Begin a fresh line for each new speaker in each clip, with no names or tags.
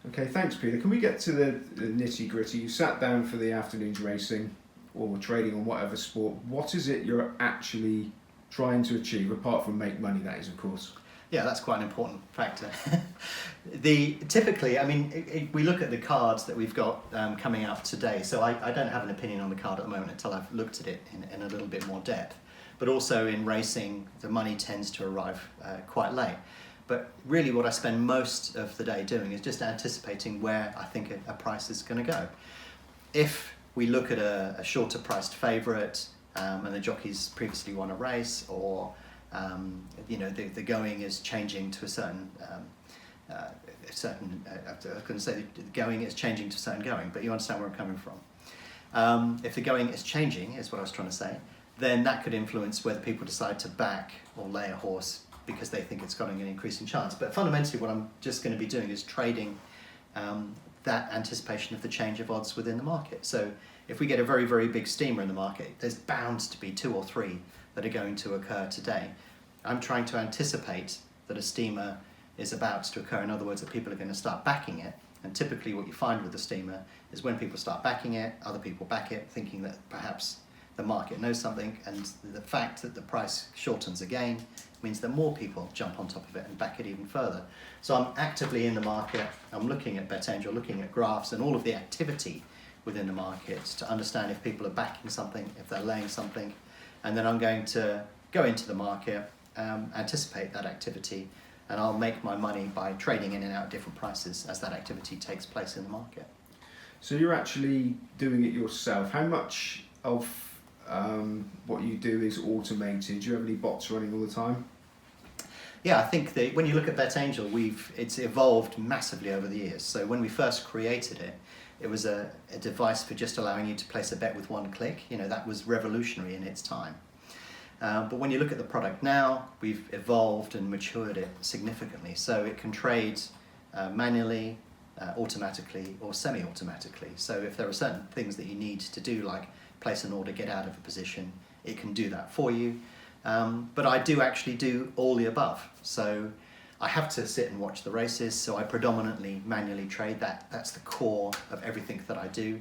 Okay, thanks, Peter. Can we get to the nitty gritty? You sat down for the afternoon's racing or trading on whatever sport. What is it you're actually trying to achieve, apart from make money, that is, of course?
Yeah, that's quite an important factor. Typically, I mean, we look at the cards that we've got coming out today, so I don't have an opinion on the card at the moment until I've looked at it in a little bit more depth. But also in racing, the money tends to arrive quite late. But really what I spend most of the day doing is just anticipating where I think a price is going to go. If we look at a shorter priced favourite and the jockey's previously won a race, or the going is changing to a certain I was going to say the going is changing to a certain going, but you understand where I'm coming from. If the going is changing, is what I was trying to say, then that could influence whether people decide to back or lay a horse because they think it's got an increasing chance. But fundamentally what I'm just going to be doing is trading that anticipation of the change of odds within the market. So if we get a very, very big steamer in the market, there's bound to be 2 or 3 that are going to occur today. I'm trying to anticipate that a steamer is about to occur. In other words, that people are going to start backing it. And typically what you find with the steamer is when people start backing it, other people back it, thinking that perhaps the market knows something, and the fact that the price shortens again means that more people jump on top of it and back it even further. So I'm actively in the market, I'm looking at BetAngel, looking at graphs and all of the activity within the market to understand if people are backing something, if they're laying something, and then I'm going to go into the market, anticipate that activity, and I'll make my money by trading in and out at different prices as that activity takes place in the market.
So you're actually doing it yourself. How much of what you do is automated? Do you have any bots running all the time?
Yeah, I think that when you look at BetAngel, it's evolved massively over the years. So when we first created it, it was a device for just allowing you to place a bet with one click. That was revolutionary in its time. But when you look at the product now, we've evolved and matured it significantly. So it can trade manually, automatically, or semi-automatically. So if there are certain things that you need to do, like place an order, get out of a position, it can do that for you. But I do actually do all the above. So I have to sit and watch the races, so I predominantly manually trade. That's the core of everything that I do.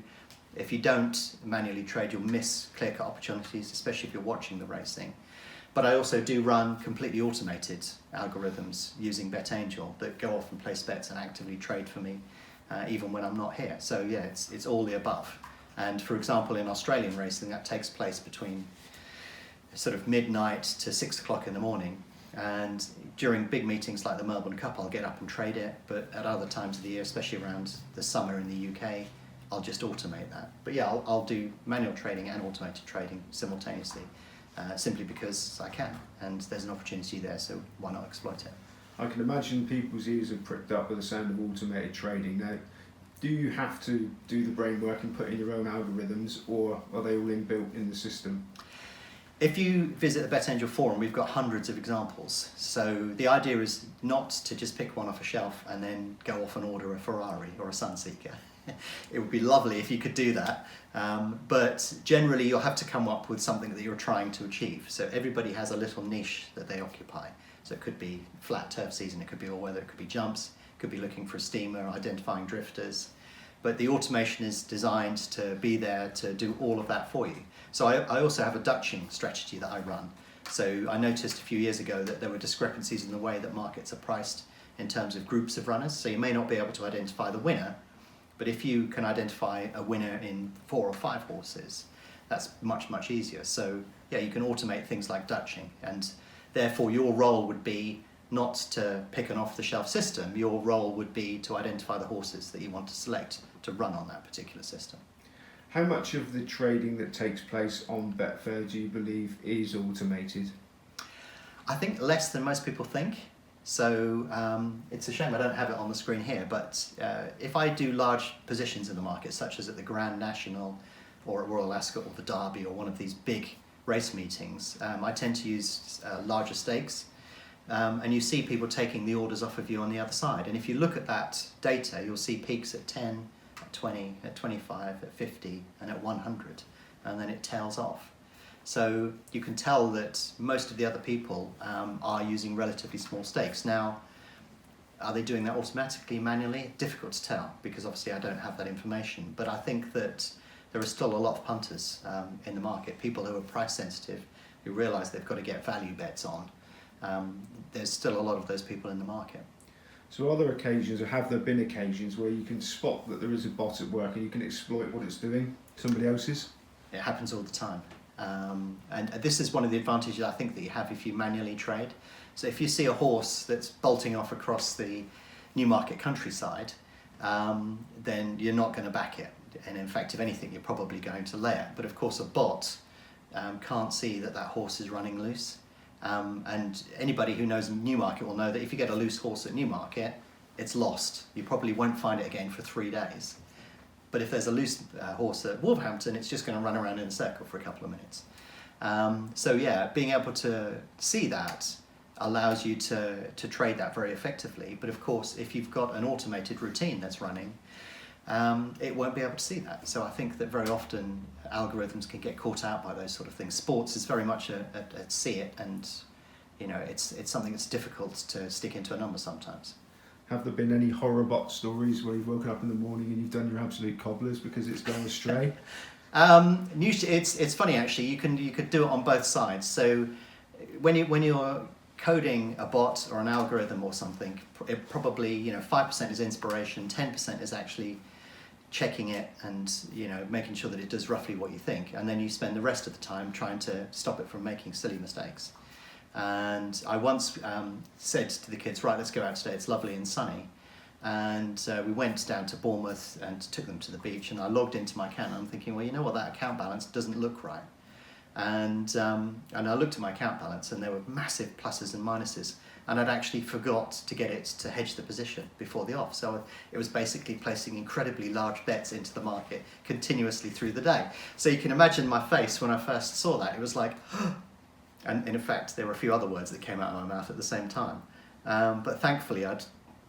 If you don't manually trade, you'll miss clear-cut opportunities, especially if you're watching the racing. But I also do run completely automated algorithms using BetAngel that go off and place bets and actively trade for me, even when I'm not here. So yeah, it's all the above. And for example, in Australian racing, that takes place between sort of midnight to 6 o'clock in the morning. And during big meetings like the Melbourne Cup, I'll get up and trade it. But at other times of the year, especially around the summer in the UK, I'll just automate that. But yeah, I'll do manual trading and automated trading simultaneously, simply because I can. And there's an opportunity there, so why not exploit it?
I can imagine people's ears are pricked up with the sound of automated trading. Now, do you have to do the brain work and put in your own algorithms, or are they all inbuilt in the system?
If you visit the BetAngel forum, we've got hundreds of examples. So the idea is not to just pick one off a shelf and then go off and order a Ferrari or a Sunseeker. It would be lovely if you could do that, but generally you'll have to come up with something that you're trying to achieve. So everybody has a little niche that they occupy. So it could be flat turf season, it could be all weather, it could be jumps, it could be looking for a steamer, identifying drifters. But the automation is designed to be there to do all of that for you. So I also have a Dutching strategy that I run. So I noticed a few years ago that there were discrepancies in the way that markets are priced in terms of groups of runners. So you may not be able to identify the winner, but if you can identify a winner in 4 or 5 horses, that's much, much easier. So yeah, you can automate things like Dutching, and therefore your role would be not to pick an off-the-shelf system. Your role would be to identify the horses that you want to select to run on that particular system.
How much of the trading that takes place on Betfair do you believe is automated?
I think less than most people think. So it's a shame I don't have it on the screen here, but if I do large positions in the market, such as at the Grand National or at Royal Ascot or the Derby or one of these big race meetings, I tend to use larger stakes. And you see people taking the orders off of you on the other side. And if you look at that data, you'll see peaks at 10, at 20, at 25, at 50, and at 100. And then it tails off. So you can tell that most of the other people are using relatively small stakes. Now, Are they doing that automatically, manually? Difficult to tell, because obviously I don't have that information. But I think that there are still a lot of punters in the market, people who are price sensitive, who realise they've got to get value bets on. There's still a lot of those people in the market.
So are there occasions, or have there been occasions, where you can spot that there is a bot at work and you can exploit what it's doing, somebody else's?
It happens all the time. And this is one of the advantages I think that you have if you manually trade. So if you see a horse that's bolting off across the Newmarket countryside, then you're not going to back it. And in fact, if anything, you're probably going to lay it. But of course, a bot can't see that that horse is running loose. And anybody who knows Newmarket will know that if you get a loose horse at Newmarket, it's lost. You probably won't find it again for 3 days. But if there's a loose horse at Wolverhampton, it's just going to run around in a circle for a couple of minutes. So yeah, being able to see that allows you to trade that very effectively. But of course, if you've got an automated routine that's running, it won't be able to see that. So I think that very often algorithms can get caught out by those sort of things. Sports is very much a see it, and it's something that's difficult to stick into a number sometimes.
Have there been any horror bot stories where you've woken up in the morning and you've done your absolute cobblers because it's gone astray?
Usually it's funny actually. You could do it on both sides. So when you're coding a bot or an algorithm or something, it probably 5% is inspiration, 10% is actually checking it and making sure that it does roughly what you think, and then you spend the rest of the time trying to stop it from making silly mistakes. And I once said to the kids, right, let's go out today, it's lovely and sunny, and we went down to Bournemouth and took them to the beach, and I logged into my account and I'm thinking, well, you know what, that account balance doesn't look right. And I looked at my account balance and there were massive pluses and minuses, and I'd actually forgot to get it to hedge the position before the off. So it was basically placing incredibly large bets into the market continuously through the day. So you can imagine my face when I first saw that. It was like, and in fact there were a few other words that came out of my mouth at the same time. But thankfully I'd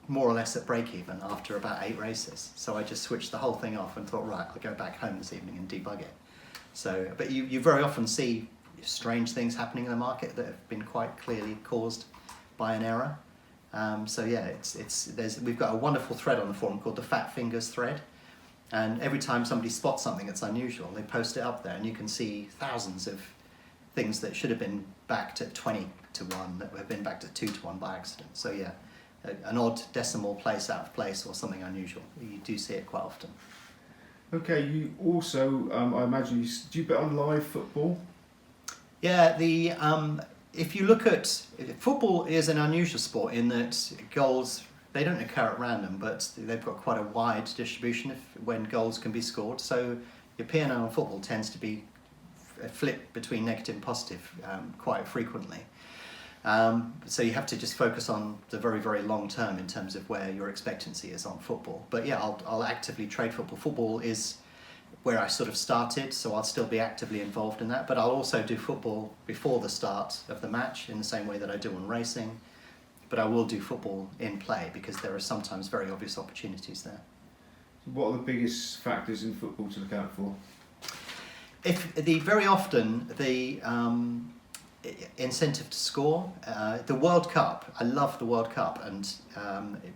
more or less at break even after about 8 races. So I just switched the whole thing off and thought, right, I'll go back home this evening and debug it. So, but you very often see strange things happening in the market that have been quite clearly caused by an error. So yeah, we've got a wonderful thread on the forum called the Fat Fingers thread, and every time somebody spots something that's unusual, they post it up there, and you can see thousands of things that should have been backed at 20 to 1 that have been backed at 2 to 1 by accident. So yeah, an odd decimal place out of place or something unusual. You do see it quite often.
Okay, you also, I imagine, do you bet on live football?
Yeah, if you look at, football is an unusual sport in that goals, they don't occur at random, but they've got quite a wide distribution when goals can be scored. So your P&L on football tends to be flipped between negative and positive quite frequently. So you have to just focus on the very, very long term in terms of where your expectancy is on football. But yeah, I'll actively trade football. Football is where I sort of started, so I'll still be actively involved in that. But I'll also do football before the start of the match in the same way that I do on racing. But I will do football in play because there are sometimes very obvious opportunities there.
What are the biggest factors in football to look out for?
Very often the incentive to score. The World Cup, I love the World Cup, and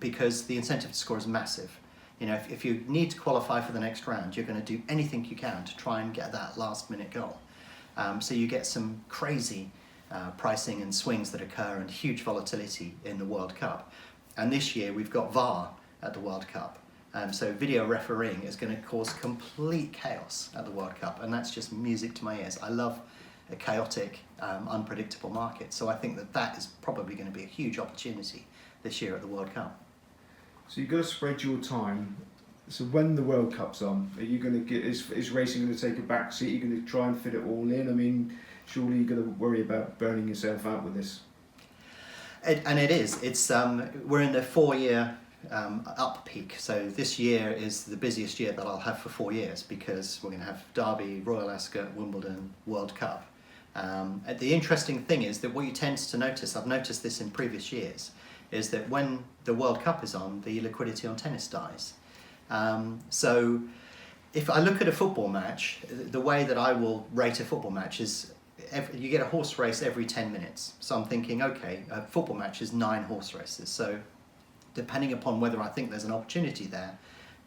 because the incentive to score is massive. If you need to qualify for the next round, you're going to do anything you can to try and get that last minute goal. So you get some crazy pricing and swings that occur and huge volatility in the World Cup. And this year we've got VAR at the World Cup. So video refereeing is going to cause complete chaos at the World Cup, and that's just music to my ears. I love a chaotic, unpredictable market. So I think that is probably going to be a huge opportunity this year at the World Cup.
So you've got to spread your time. So when the World Cup's on, are you going to is racing going to take a back seat? Are you going to try and fit it all in? I mean, surely you're going to worry about burning yourself out with this.
And it is. It's we're in the 4-year up peak. So this year is the busiest year that I'll have for 4 years because we're going to have Derby, Royal Ascot, Wimbledon, World Cup. The interesting thing is that what you tend to notice, I've noticed this in previous years, is that when the World Cup is on, the liquidity on tennis dies. So if I look at a football match, the way that I will rate a football match is you get a horse race every 10 minutes. So I'm thinking, okay, a football match is 9 horse races. So depending upon whether I think there's an opportunity there,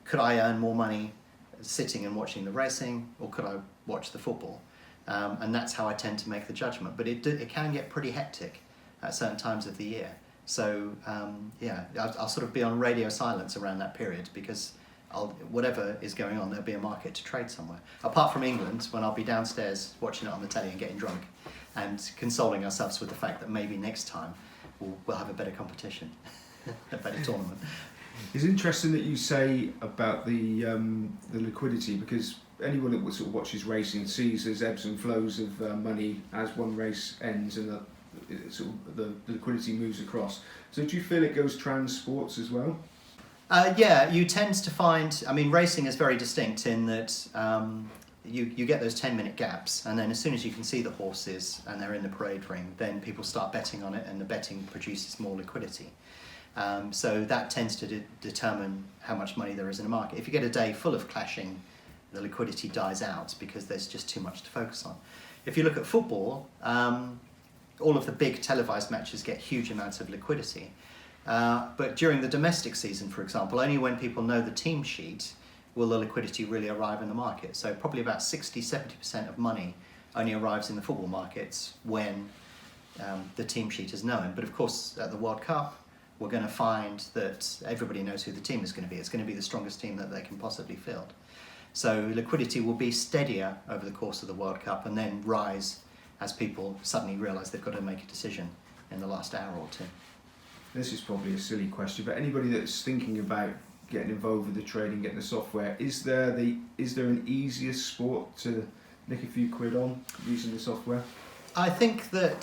could I earn more money sitting and watching the racing, or could I watch the football? And that's how I tend to make the judgment. But it can get pretty hectic at certain times of the year. So I'll sort of be on radio silence around that period, because whatever is going on, there'll be a market to trade somewhere. Apart from England, when I'll be downstairs watching it on the telly and getting drunk and consoling ourselves with the fact that maybe next time we'll have a better competition, a better tournament.
It's interesting that you say about the liquidity, because anyone that sort of watches racing sees there's ebbs and flows of money as one race ends, and the liquidity moves across. So do you feel it goes trans sports as well?
Yeah, you tend to find, I mean, racing is very distinct in that you get those 10-minute gaps, and then as soon as you can see the horses and they're in the parade ring, then people start betting on it, and the betting produces more liquidity. So that tends to determine how much money there is in the market. If you get a day full of clashing, the liquidity dies out because there's just too much to focus on. If you look at football, all of the big televised matches get huge amounts of liquidity. But during the domestic season, for example, only when people know the team sheet will the liquidity really arrive in the market. So probably about 60-70% of money only arrives in the football markets when the team sheet is known. But of course, at the World Cup, we're going to find that everybody knows who the team is going to be. It's going to be the strongest team that they can possibly field. So liquidity will be steadier over the course of the World Cup, and then rise as people suddenly realise they've got to make a decision in the last hour or two.
This is probably a silly question, but anybody that's thinking about getting involved with the trading, getting the software, is there an easier sport to nick a few quid on using the software?
I think that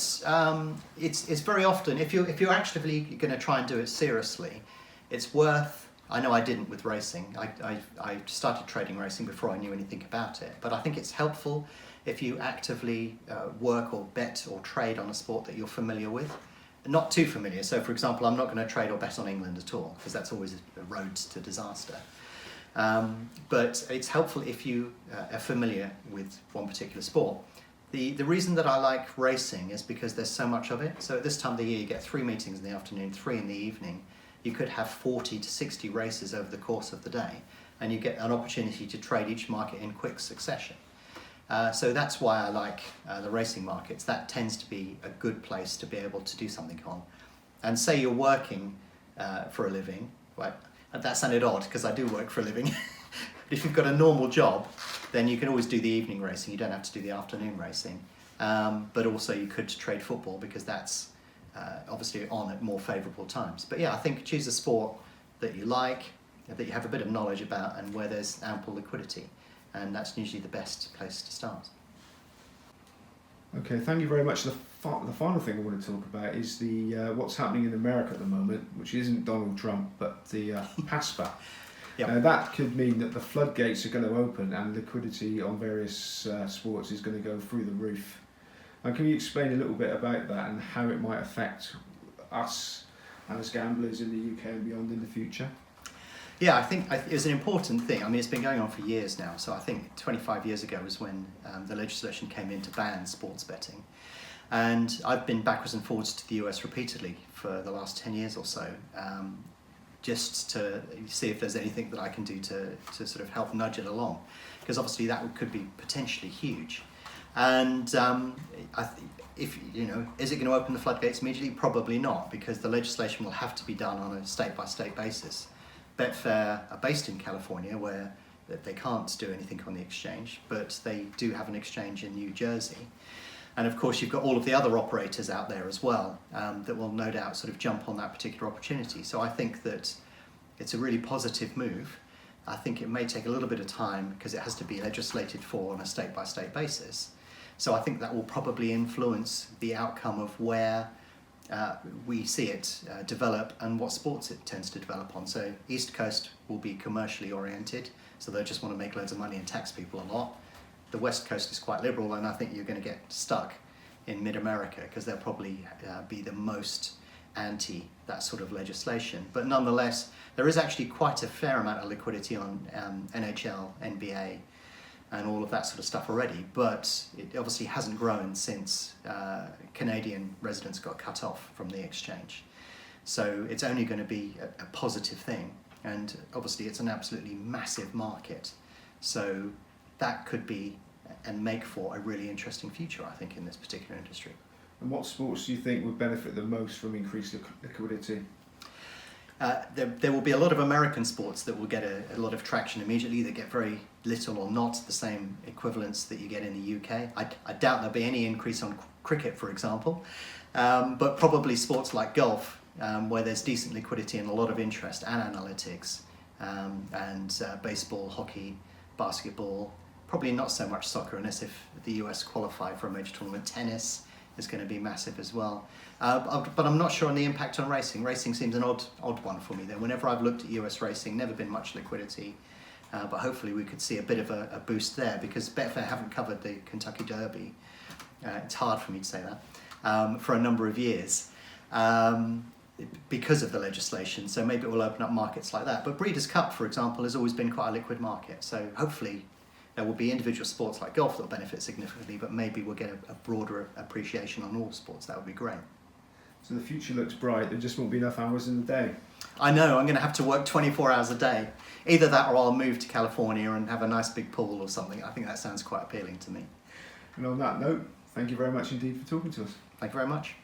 it's very often, if you're actively going to try and do it seriously, it's worth. I know I didn't with racing. I started trading racing before I knew anything about it, but I think it's helpful if you actively work or bet or trade on a sport that you're familiar with. Not too familiar. So, for example, I'm not going to trade or bet on England at all, because that's always a road to disaster. But it's helpful if you are familiar with one particular sport. The reason that I like racing is because there's so much of it. So at this time of the year, you get 3 meetings in the afternoon, 3 in the evening. You could have 40 to 60 races over the course of the day, and you get an opportunity to trade each market in quick succession. So that's why I like the racing markets. That tends to be a good place to be able to do something on. And say you're working for a living, right? That sounded odd because I do work for a living. But if you've got a normal job, then you can always do the evening racing. You don't have to do the afternoon racing. But also you could trade football, because that's obviously on at more favourable times. But yeah, I think choose a sport that you like, that you have a bit of knowledge about, and where there's ample liquidity. And that's usually the best place to start.
Okay, thank you very much. The final thing I want to talk about is the what's happening in America at the moment, which isn't Donald Trump, but the PASPA.
Yep.
That could mean that the floodgates are going to open and liquidity on various sports is going to go through the roof. And can you explain a little bit about that and how it might affect us as gamblers in the UK and beyond in the future?
Yeah, I think it's an important thing. I mean, it's been going on for years now. So I think 25 years ago was when the legislation came in to ban sports betting. And I've been backwards and forwards to the US repeatedly for the last 10 years or so, just to see if there's anything that I can do to sort of help nudge it along. Because obviously that could be potentially huge. And if is it going to open the floodgates immediately? Probably not, because the legislation will have to be done on a state-by-state basis. Betfair are based in California, where they can't do anything on the exchange, but they do have an exchange in New Jersey. And of course, you've got all of the other operators out there as well that will no doubt sort of jump on that particular opportunity. So I think that it's a really positive move. I think it may take a little bit of time because it has to be legislated for on a state-by-state basis. So I think that will probably influence the outcome of where we see it develop and what sports it tends to develop on. So East Coast will be commercially oriented, so they'll just want to make loads of money and tax people a lot. The West Coast is quite liberal, and I think you're going to get stuck in mid-America because they'll probably be the most anti that sort of legislation. But nonetheless, there is actually quite a fair amount of liquidity on NHL, NBA, and all of that sort of stuff already, but it obviously hasn't grown since Canadian residents got cut off from the exchange. So it's only going to be a positive thing. And obviously it's an absolutely massive market. So that could be and make for a really interesting future, I think, in this particular industry.
And what sports do you think would benefit the most from increased liquidity?
There will be a lot of American sports that will get a lot of traction immediately, that get very little or not the same equivalence that you get in the UK. I doubt there'll be any increase on cricket, for example, but probably sports like golf, where there's decent liquidity and a lot of interest and analytics, and baseball, hockey, basketball, probably not so much soccer unless if the US qualify for a major tournament. Tennis is going to be massive as well. But I'm not sure on the impact on racing. Racing seems an odd one for me. Then whenever I've looked at US racing, never been much liquidity, but hopefully we could see a bit of a boost there, because Betfair haven't covered the Kentucky Derby. It's hard for me to say that, for a number of years, because of the legislation. So maybe it will open up markets like that. But Breeders' Cup, for example, has always been quite a liquid market. So hopefully there will be individual sports like golf that will benefit significantly, but maybe we'll get a broader appreciation on all sports. That would be great.
So the future looks bright. There just won't be enough hours in the day.
I know, I'm going to have to work 24 hours a day. Either that or I'll move to California and have a nice big pool or something. I think that sounds quite appealing to me.
And on that note, thank you very much indeed for talking to us.
Thank you very much.